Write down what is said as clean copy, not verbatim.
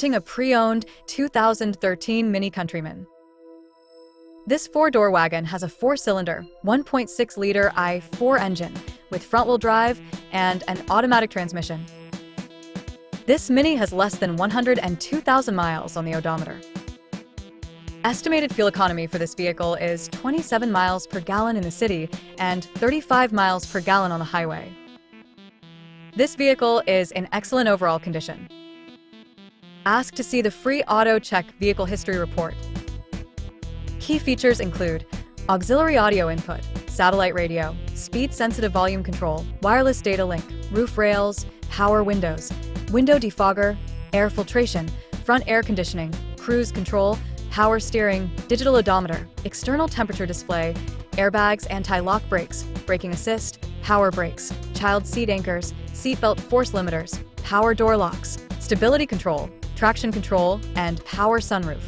A pre-owned 2013 MINI Countryman. This four-door wagon has a four-cylinder, 1.6-liter i4 engine with front-wheel drive and an automatic transmission. This Mini has less than 102,000 miles on the odometer. Estimated fuel economy for this vehicle is 27 miles per gallon in the city and 35 miles per gallon on the highway. This vehicle is in excellent overall condition. Ask to see the free Auto Check Vehicle History Report. Key features include auxiliary audio input, satellite radio, speed-sensitive volume control, wireless data link, roof rails, power windows, window defogger, air filtration, front air conditioning, cruise control, power steering, digital odometer, external temperature display, airbags, anti-lock brakes, braking assist, power brakes, child seat anchors, seatbelt force limiters, power door locks, stability control, traction control, and power sunroof.